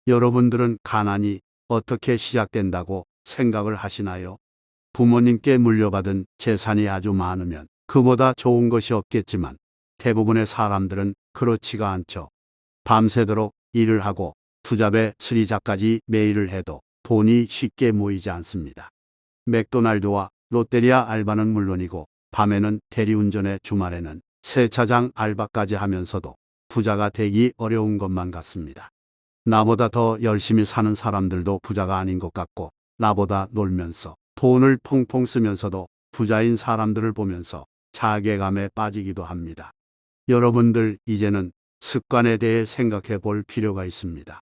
여러분들은 가난이 어떻게 시작된다고 생각을 하시나요? 부모님께 물려받은 재산이 아주 많으면 그보다 좋은 것이 없겠지만 대부분의 사람들은 그렇지가 않죠. 밤새도록 일을 하고 투잡에 스리잡까지 매일을 해도 돈이 쉽게 모이지 않습니다. 맥도날드와 롯데리아 알바는 물론이고 밤에는 대리운전에 주말에는 세차장 알바까지 하면서도 부자가 되기 어려운 것만 같습니다. 나보다 더 열심히 사는 사람들도 부자가 아닌 것 같고 나보다 놀면서 돈을 펑펑 쓰면서도 부자인 사람들을 보면서 자괴감에 빠지기도 합니다. 여러분들 이제는 습관에 대해 생각해 볼 필요가 있습니다.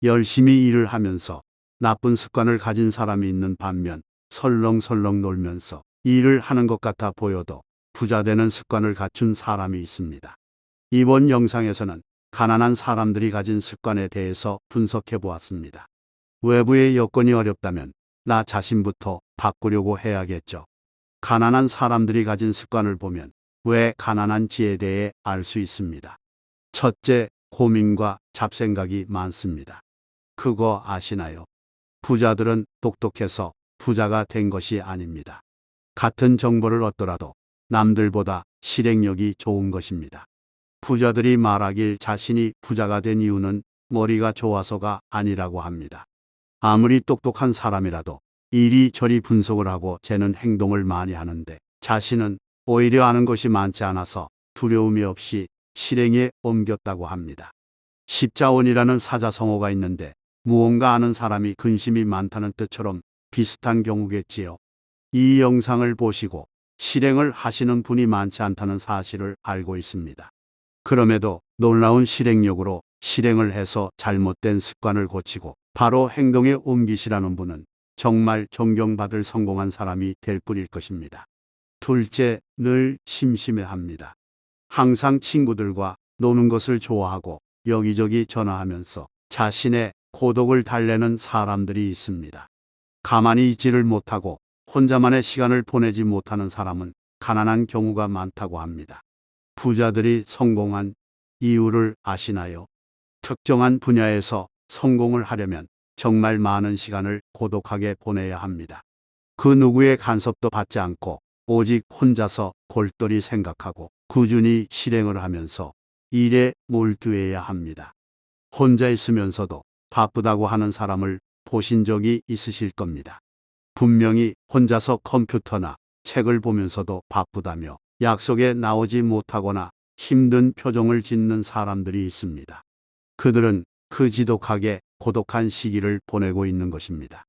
열심히 일을 하면서 나쁜 습관을 가진 사람이 있는 반면 설렁설렁 놀면서 일을 하는 것 같아 보여도 부자 되는 습관을 갖춘 사람이 있습니다. 이번 영상에서는 가난한 사람들이 가진 습관에 대해서 분석해 보았습니다. 외부의 여건이 어렵다면 나 자신부터 바꾸려고 해야겠죠. 가난한 사람들이 가진 습관을 보면 왜 가난한지에 대해 알 수 있습니다. 첫째, 고민과 잡생각이 많습니다. 그거 아시나요? 부자들은 똑똑해서 부자가 된 것이 아닙니다. 같은 정보를 얻더라도 남들보다 실행력이 좋은 것입니다. 부자들이 말하길 자신이 부자가 된 이유는 머리가 좋아서가 아니라고 합니다. 아무리 똑똑한 사람이라도 이리저리 분석을 하고 재는 행동을 많이 하는데 자신은 오히려 아는 것이 많지 않아서 두려움이 없이 실행에 옮겼다고 합니다. 십자원이라는 사자성어가 있는데 무언가 아는 사람이 근심이 많다는 뜻처럼 비슷한 경우겠지요. 이 영상을 보시고 실행을 하시는 분이 많지 않다는 사실을 알고 있습니다. 그럼에도 놀라운 실행력으로 실행을 해서 잘못된 습관을 고치고 바로 행동에 옮기시라는 분은 정말 존경받을 성공한 사람이 될 뿐일 것입니다. 둘째, 늘 심심해합니다. 항상 친구들과 노는 것을 좋아하고 여기저기 전화하면서 자신의 고독을 달래는 사람들이 있습니다. 가만히 있지를 못하고 혼자만의 시간을 보내지 못하는 사람은 가난한 경우가 많다고 합니다. 부자들이 성공한 이유를 아시나요? 특정한 분야에서 성공을 하려면 정말 많은 시간을 고독하게 보내야 합니다. 그 누구의 간섭도 받지 않고 오직 혼자서 골똘히 생각하고 꾸준히 실행을 하면서 일에 몰두해야 합니다. 혼자 있으면서도 바쁘다고 하는 사람을 보신 적이 있으실 겁니다. 분명히 혼자서 컴퓨터나 책을 보면서도 바쁘다며 약속에 나오지 못하거나 힘든 표정을 짓는 사람들이 있습니다. 그들은 그 지독하게 고독한 시기를 보내고 있는 것입니다.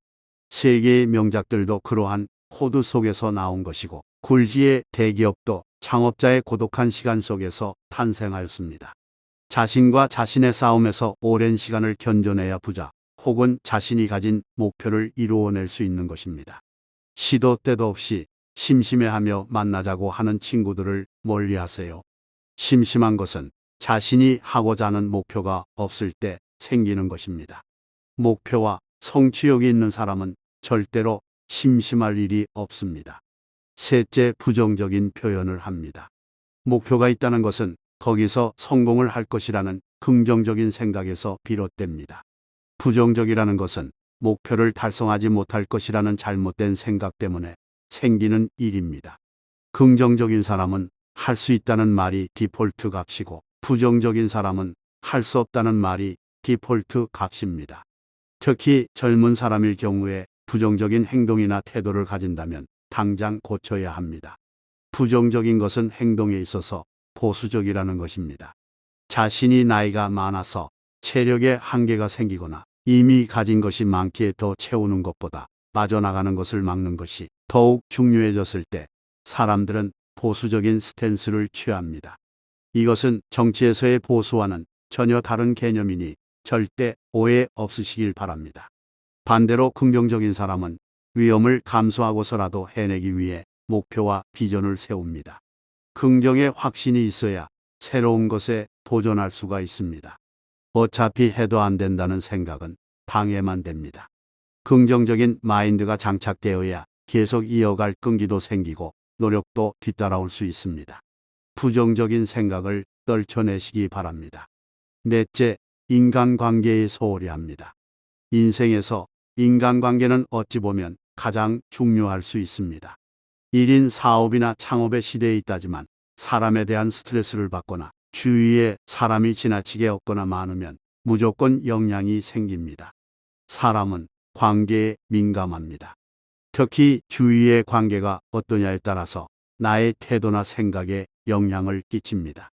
세계의 명작들도 그러한 코드 속에서 나온 것이고 굴지의 대기업도 창업자의 고독한 시간 속에서 탄생하였습니다. 자신과 자신의 싸움에서 오랜 시간을 견뎌내야 부자 혹은 자신이 가진 목표를 이루어낼 수 있는 것입니다. 시도 때도 없이 심심해하며 만나자고 하는 친구들을 멀리하세요. 심심한 것은 자신이 하고자 하는 목표가 없을 때 생기는 것입니다. 목표와 성취욕이 있는 사람은 절대로 심심할 일이 없습니다. 셋째, 부정적인 표현을 합니다. 목표가 있다는 것은 거기서 성공을 할 것이라는 긍정적인 생각에서 비롯됩니다. 부정적이라는 것은 목표를 달성하지 못할 것이라는 잘못된 생각 때문에 생기는 일입니다. 긍정적인 사람은 할 수 있다는 말이 디폴트 값이고 부정적인 사람은 할 수 없다는 말이 디폴트 값입니다. 특히 젊은 사람일 경우에 부정적인 행동이나 태도를 가진다면 당장 고쳐야 합니다. 부정적인 것은 행동에 있어서 보수적이라는 것입니다. 자신이 나이가 많아서 체력에 한계가 생기거나 이미 가진 것이 많기에 더 채우는 것보다 빠져나가는 것을 막는 것이 더욱 중요해졌을 때 사람들은 보수적인 스탠스를 취합니다. 이것은 정치에서의 보수와는 전혀 다른 개념이니 절대 오해 없으시길 바랍니다. 반대로 긍정적인 사람은 위험을 감수하고서라도 해내기 위해 목표와 비전을 세웁니다. 긍정의 확신이 있어야 새로운 것에 도전할 수가 있습니다. 어차피 해도 안 된다는 생각은 방해만 됩니다. 긍정적인 마인드가 장착되어야 계속 이어갈 끈기도 생기고 노력도 뒤따라올 수 있습니다. 부정적인 생각을 떨쳐내시기 바랍니다. 넷째, 인간관계에 소홀히 합니다. 인생에서 인간관계는 어찌 보면 가장 중요할 수 있습니다. 1인 사업이나 창업의 시대에 있다지만 사람에 대한 스트레스를 받거나 주위에 사람이 지나치게 없거나 많으면 무조건 영향이 생깁니다. 사람은 관계에 민감합니다. 특히 주위의 관계가 어떠냐에 따라서 나의 태도나 생각에 영향을 끼칩니다.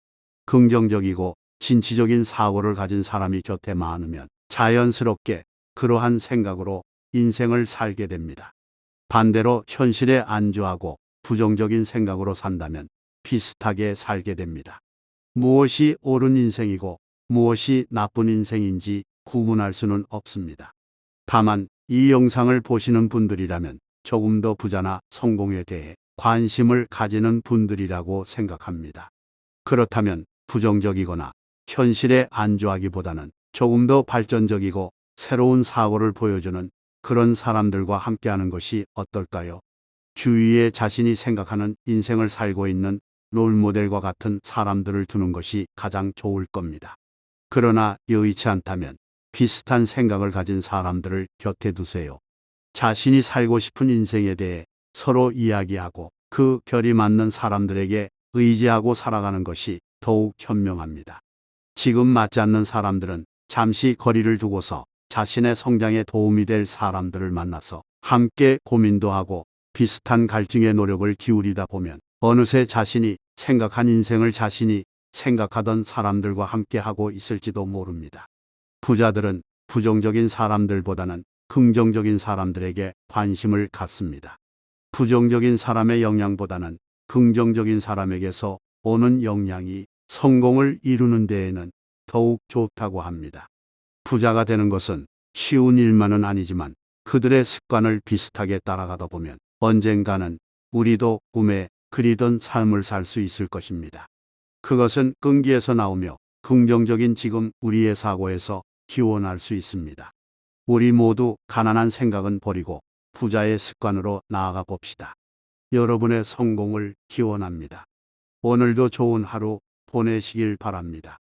긍정적이고 진취적인 사고를 가진 사람이 곁에 많으면 자연스럽게 그러한 생각으로 인생을 살게 됩니다. 반대로 현실에 안주하고 부정적인 생각으로 산다면 비슷하게 살게 됩니다. 무엇이 옳은 인생이고 무엇이 나쁜 인생인지 구분할 수는 없습니다. 다만 이 영상을 보시는 분들이라면 조금 더 부자나 성공에 대해 관심을 가지는 분들이라고 생각합니다. 그렇다면 부정적이거나 현실에 안주하기보다는 조금 더 발전적이고 새로운 사고를 보여주는 그런 사람들과 함께하는 것이 어떨까요? 주위에 자신이 생각하는 인생을 살고 있는 롤모델과 같은 사람들을 두는 것이 가장 좋을 겁니다. 그러나 여의치 않다면 비슷한 생각을 가진 사람들을 곁에 두세요. 자신이 살고 싶은 인생에 대해 서로 이야기하고 그 결이 맞는 사람들에게 의지하고 살아가는 것이 더욱 현명합니다. 지금 맞지 않는 사람들은 잠시 거리를 두고서 자신의 성장에 도움이 될 사람들을 만나서 함께 고민도 하고 비슷한 갈증에 노력을 기울이다 보면 어느새 자신이 생각한 인생을 자신이 생각하던 사람들과 함께 하고 있을지도 모릅니다. 부자들은 부정적인 사람들보다는 긍정적인 사람들에게 관심을 갖습니다. 부정적인 사람의 영향보다는 긍정적인 사람에게서 오는 영향이 성공을 이루는 데에는 더욱 좋다고 합니다. 부자가 되는 것은 쉬운 일만은 아니지만 그들의 습관을 비슷하게 따라가다 보면 언젠가는 우리도 꿈에 그리던 삶을 살 수 있을 것입니다. 그것은 끈기에서 나오며 긍정적인 지금 우리의 사고에서 기원할 수 있습니다. 우리 모두 가난한 생각은 버리고 부자의 습관으로 나아가 봅시다. 여러분의 성공을 기원합니다. 오늘도 좋은 하루 보내시길 바랍니다.